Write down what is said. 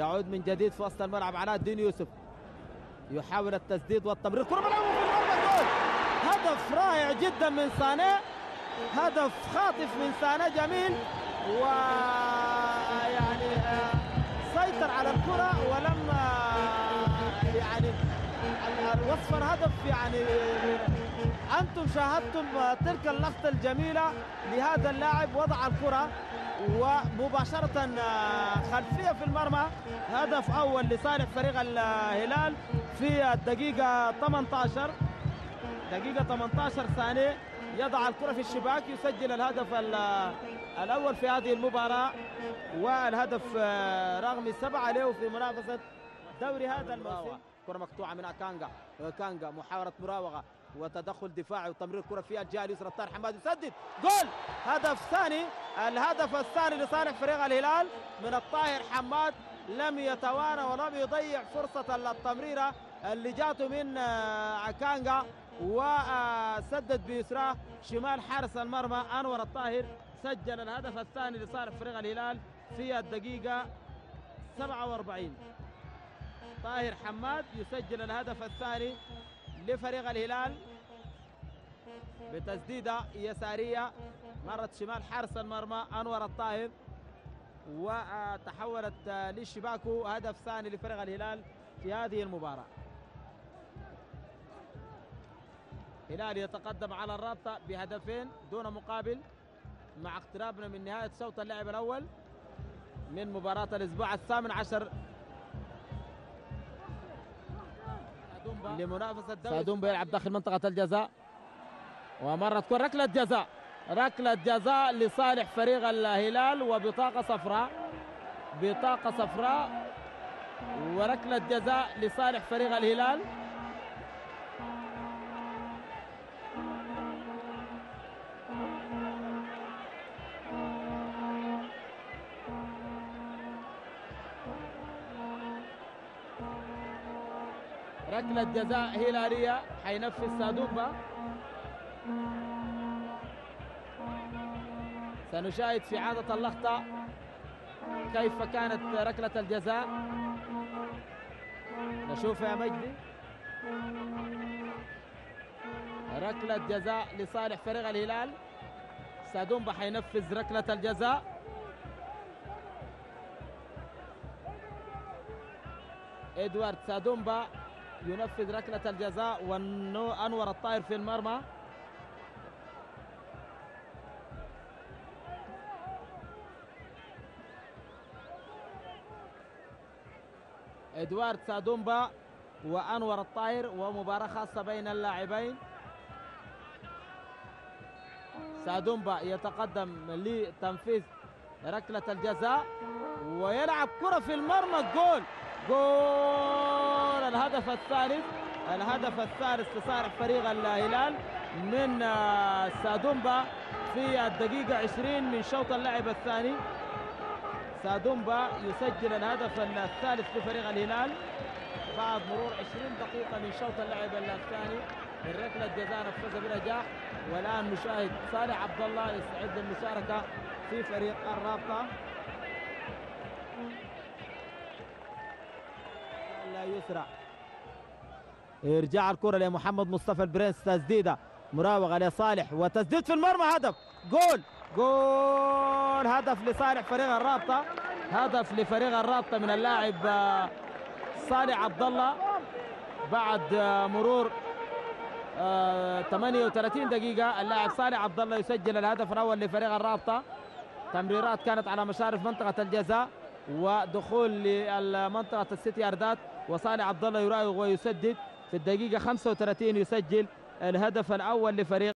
تعود من جديد في وسط الملعب. علاء الدين يوسف يحاول التسديد والتمرير، كرة ملعوبة في المرمى، جول. هدف رائع جدا من سانيه، هدف خاطف من سانيه جميل، ويعني سيطر على الكرة ولم يعني وصف الهدف. يعني أنتم شاهدتم تلك اللقطة الجميلة لهذا اللاعب، وضع الكرة ومباشرة خلفية في المرمى. هدف أول لصالح فريق الهلال في الدقيقة 18. دقيقة 18 ثانية يضع الكرة في الشباك، يسجل الهدف الأول في هذه المباراة، والهدف رقم 7 له في منافسة دوري هذا الموسم. كرة مقطوعة من كانجا محاولة مراوغة وتدخل دفاعي وتمرير كرة في الجهة اليسرى. الطاهر حماد يسدد، جول. هدف ثاني، الهدف الثاني لصالح فريق الهلال من الطاهر حماد. لم يتوانى ولم يضيع فرصة التمريرة اللي جاته من كانجا، وسدد بيسراه شمال حارس المرمى أنور الطاهر. سجل الهدف الثاني لصالح فريق الهلال في الدقيقة 47. طاهر حماد يسجل الهدف الثاني لفريق الهلال بتسديدة يسارية مرت شمال حارس المرمى أنور الطاهر، وتحولت للشباك. هدف ثاني لفريق الهلال في هذه المباراة. الهلال يتقدم على الرابطة بهدفين دون مقابل مع اقترابنا من نهاية شوط اللعب الأول من مباراة الأسبوع 18 لمنافسة الدوري. سادومبا يلعب داخل منطقة الجزاء، ومرت كرة ركلة جزاء لصالح فريق الهلال، وبطاقة صفراء وركلة جزاء لصالح فريق الهلال. ركلة جزاء هلالية حينفذ سادومبا. سنشاهد في عادة اللقطة كيف كانت ركلة الجزاء، نشوف يا مجدي. ركلة جزاء لصالح فريق الهلال، سادومبا حينفذ ركلة الجزاء. إدوارد سادومبا ينفذ ركلة الجزاء، وأنور الطاهر في المرمى. إدوارد سادومبا وأنور الطاهر، ومباراة خاصة بين اللاعبين. سادومبا يتقدم لتنفيذ ركلة الجزاء ويلعب كرة في المرمى، جول. الهدف الثالث لصالح فريق الهلال من سادومبا في الدقيقة 20 من شوط اللعب الثاني. سادومبا يسجل الهدف الثالث لفريق الهلال بعد مرور 20 دقيقة من شوط اللعب الثاني من ركلة جزاء نفذها بنجاح. والآن نشاهد صالح عبد الله يستعد للمشاركة في فريق الرابطة. لا يسرع، يرجع الكرة لمحمد مصطفى البرنس، تسديدة مراوغة لصالح وتسديد في المرمى، هدف، جول. هدف لصالح فريق الرابطة، هدف لفريق الرابطة من اللاعب صالح عبد الله بعد مرور 38 دقيقة. اللاعب صالح عبد الله يسجل الهدف الأول لفريق الرابطة. تمريرات كانت على مشارف منطقة الجزاء ودخول لمنطقة الست ياردات، وصالح عبد الله يراوغ ويسدد في الدقيقة 35 يسجل الهدف الأول لفريق